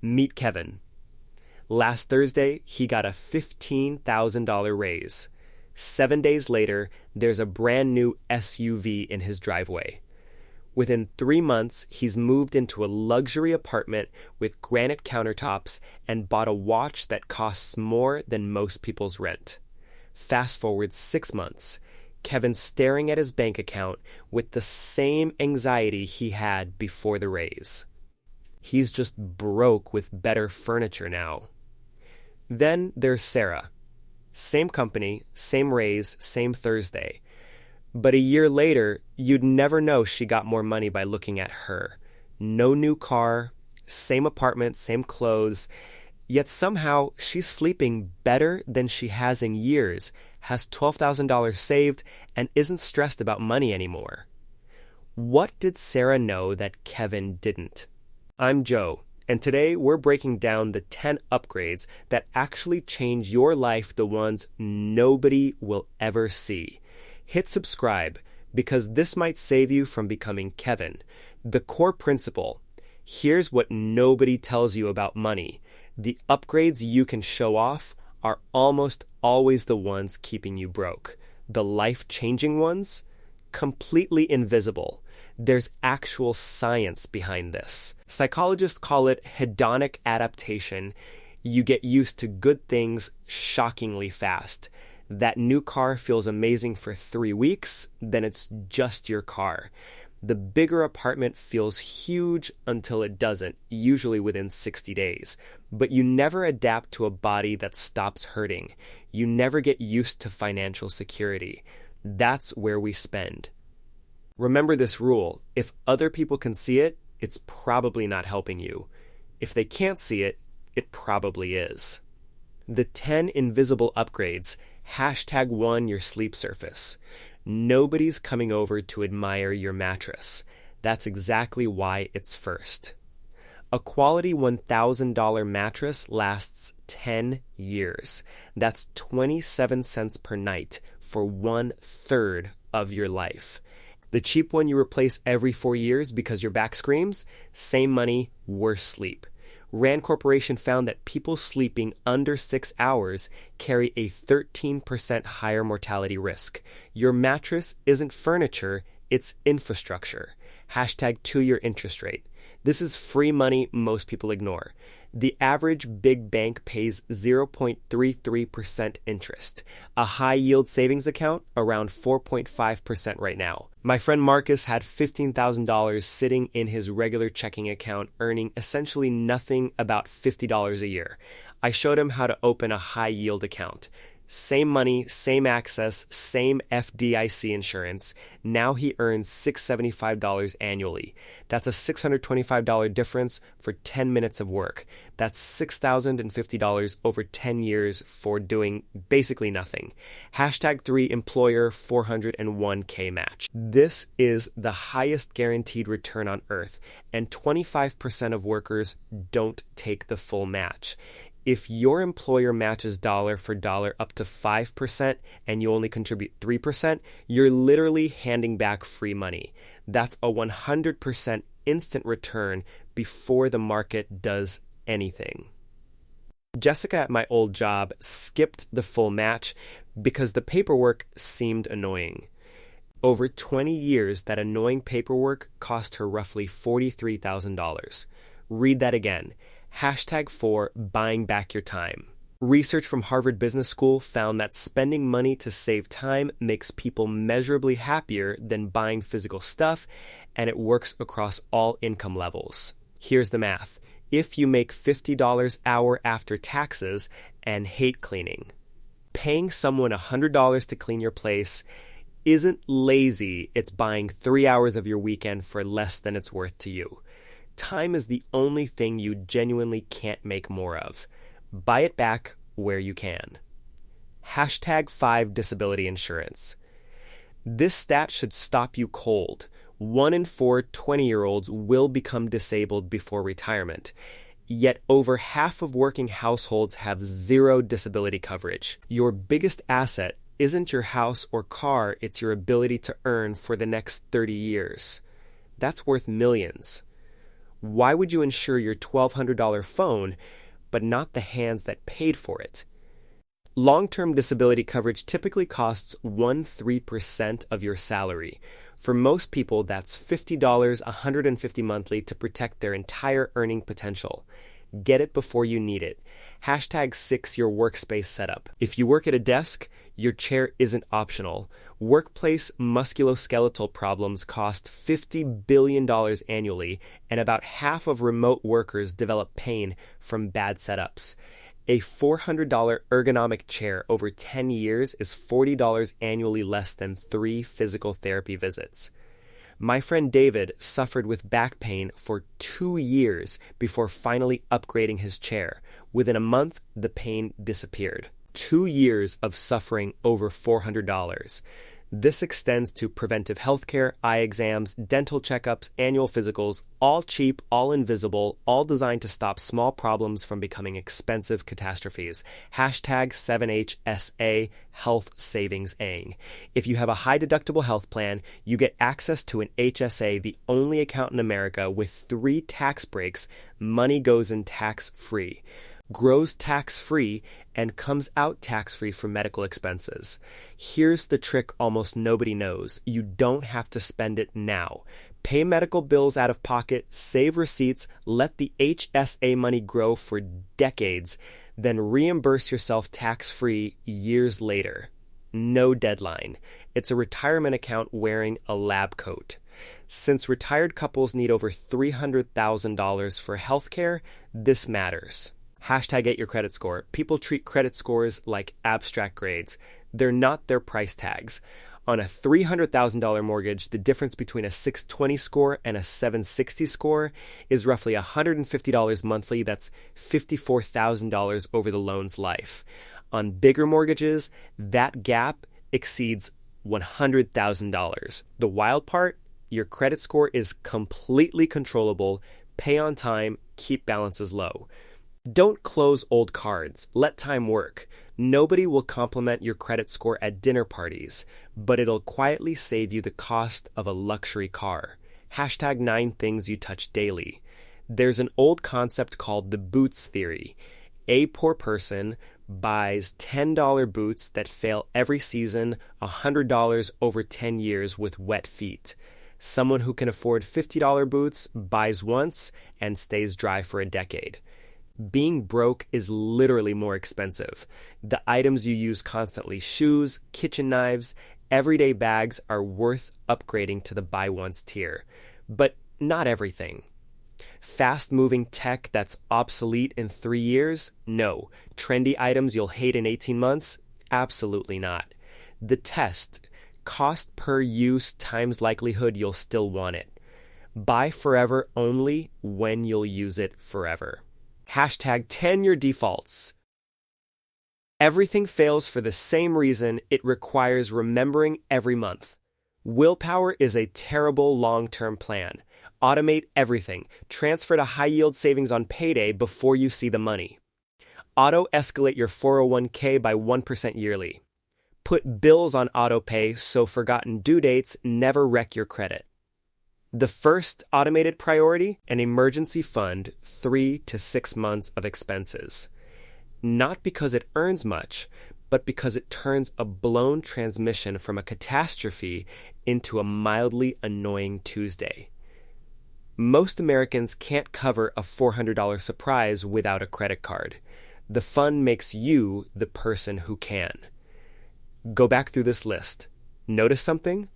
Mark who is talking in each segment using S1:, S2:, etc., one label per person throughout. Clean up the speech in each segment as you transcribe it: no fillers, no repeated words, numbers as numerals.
S1: Meet Kevin. Last Thursday, he got a $15,000 raise. 7 days later, there's a brand new SUV in his driveway. Within 3 months, he's moved into a luxury apartment with granite countertops and bought a watch that costs more than most people's rent. Fast forward 6 months, Kevin's staring at his bank account with the same anxiety he had before the raise. He's just broke with better furniture now. Then there's Sarah. Same company, same raise, same Thursday. But a year later, you'd never know she got more money by looking at her. No new car, same apartment, same clothes, yet somehow she's sleeping better than she has in years, has $12,000 saved, and isn't stressed about money anymore. What did Sarah know that Kevin didn't? I'm Joe, and today we're breaking down the 10 upgrades that actually change your life, the ones nobody will ever see. Hit subscribe, because this might save you from becoming Kevin. The core principle: here's what nobody tells you about money. The upgrades you can show off are almost always the ones keeping you broke. The life-changing ones? Completely invisible. There's actual science behind this. Psychologists call it hedonic adaptation. You get used to good things shockingly fast. That new car feels amazing for 3 weeks, then it's just your car. The bigger apartment feels huge until it doesn't, usually within 60 days. But you never adapt to a body that stops hurting. You never get used to financial security. That's where we spend. Remember this rule: if other people can see it, it's probably not helping you. If they can't see it, it probably is. The 10 invisible upgrades. #1 your sleep surface. Nobody's coming over to admire your mattress. That's exactly why it's first. A quality $1,000 mattress lasts 10 years. That's 27 cents per night for 1/3 of your life. The cheap one you replace every 4 years because your back screams, same money, worse sleep. Rand Corporation found that people sleeping under 6 hours carry a 13% higher mortality risk. Your mattress isn't furniture, it's infrastructure. #2-year interest rate. This is free money most people ignore. The average big bank pays 0.33% interest. A high-yield savings account, around 4.5% right now. My friend Marcus had $15,000 sitting in his regular checking account, earning essentially nothing, about $50 a year. I showed him how to open a high-yield account. Same money, same access, same FDIC insurance. Now he earns $675 annually. That's a $625 difference for 10 minutes of work. That's $6,050 over 10 years for doing basically nothing. #3 employer 401k match. This is the highest guaranteed return on earth, and 25% of workers don't take the full match. If your employer matches dollar for dollar up to 5% and you only contribute 3%, you're literally handing back free money. That's a 100% instant return before the market does anything. Jessica at my old job skipped the full match because the paperwork seemed annoying. Over 20 years, that annoying paperwork cost her roughly $43,000. Read that again. #4 buying back your time. Research from Harvard Business School found that spending money to save time makes people measurably happier than buying physical stuff, and it works across all income levels. Here's the math. If you make $50 an hour after taxes and hate cleaning, paying someone $100 to clean your place isn't lazy, it's buying 3 hours of your weekend for less than it's worth to you. Time is the only thing you genuinely can't make more of. Buy it back where you can. #5 disability insurance. This stat should stop you cold. 1 in 4 20-year-olds will become disabled before retirement. Yet over half of working households have 0 disability coverage. Your biggest asset isn't your house or car, it's your ability to earn for the next 30 years. That's worth millions. Why would you insure your $1,200 phone, but not the hands that paid for it? Long-term disability coverage typically costs 1-3% of your salary. For most people, that's $50, $150 monthly to protect their entire earning potential. Get it before you need it. #6 your workspace setup. If you work at a desk, your chair isn't optional. Workplace musculoskeletal problems cost $50 billion annually, and about half of remote workers develop pain from bad setups. A $400 ergonomic chair over 10 years is $40 annually less than 3 physical therapy visits. My friend David suffered with back pain for 2 years before finally upgrading his chair. Within a month, the pain disappeared. 2 years of suffering over $400. This extends to preventive healthcare, eye exams, dental checkups, annual physicals, all cheap, all invisible, all designed to stop small problems from becoming expensive catastrophes. #7HSA Health Savings ANG. If you have a high deductible health plan, you get access to an HSA, the only account in America with 3 tax breaks. Money goes in tax-free, grows tax-free, and comes out tax-free for medical expenses. Here's the trick almost nobody knows. You don't have to spend it now. Pay medical bills out of pocket, save receipts, let the HSA money grow for decades, then reimburse yourself tax-free years later. No deadline. It's a retirement account wearing a lab coat. Since retired couples need over $300,000 for healthcare, this matters. #8 your credit score. People treat credit scores like abstract grades. They're not their price tags. On a $300,000 mortgage, the difference between a 620 score and a 760 score is roughly $150 monthly. That's $54,000 over the loan's life. On bigger mortgages, that gap exceeds $100,000. The wild part, your credit score is completely controllable. Pay on time, keep balances low. Don't close old cards. Let time work. Nobody will compliment your credit score at dinner parties, but it'll quietly save you the cost of a luxury car. #9 things you touch daily. There's an old concept called the boots theory. A poor person buys $10 boots that fail every season, $100 over 10 years with wet feet. Someone who can afford $50 boots buys once and stays dry for a decade. Being broke is literally more expensive. The items you use constantly, shoes, kitchen knives, everyday bags, are worth upgrading to the buy once tier. But not everything. Fast-moving tech that's obsolete in 3 years? No. Trendy items you'll hate in 18 months? Absolutely not. The test, cost per use times likelihood you'll still want it. Buy forever only when you'll use it forever. #10 your defaults. Everything fails for the same reason. It requires remembering every month. Willpower is a terrible long-term plan. Automate everything. Transfer to high-yield savings on payday before you see the money. Auto-escalate your 401k by 1% yearly. Put bills on autopay so forgotten due dates never wreck your credit. The first automated priority, an emergency fund, 3 to 6 months of expenses. Not because it earns much, but because it turns a blown transmission from a catastrophe into a mildly annoying Tuesday. Most Americans can't cover a $400 surprise without a credit card. The fund makes you the person who can. Go back through this list. Notice something?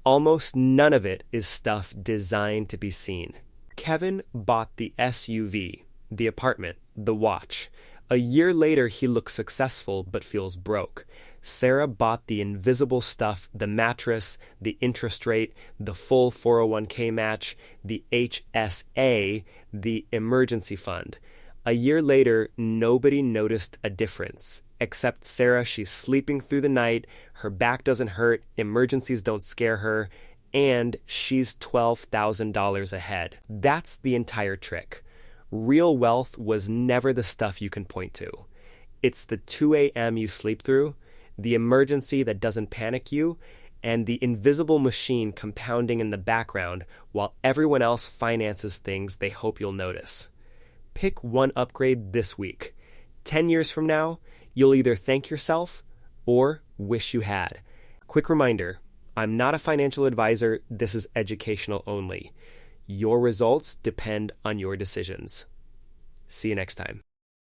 S1: Almost none of it is stuff designed to be seen. Kevin bought the SUV, the apartment, the watch. A year later, he looks successful but feels broke. Sarah bought the invisible stuff, the mattress, the interest rate, the full 401k match, the HSA, the emergency fund. A year later, nobody noticed a difference. Except Sarah, she's sleeping through the night, her back doesn't hurt, emergencies don't scare her, and she's $12,000 ahead. That's the entire trick. Real wealth was never the stuff you can point to. It's the 2 a.m. you sleep through, the emergency that doesn't panic you, and the invisible machine compounding in the background while everyone else finances things they hope you'll notice. Pick one upgrade this week. 10 years from now, you'll either thank yourself or wish you had. Quick reminder, I'm not a financial advisor. This is educational only. Your results depend on your decisions. See you next time.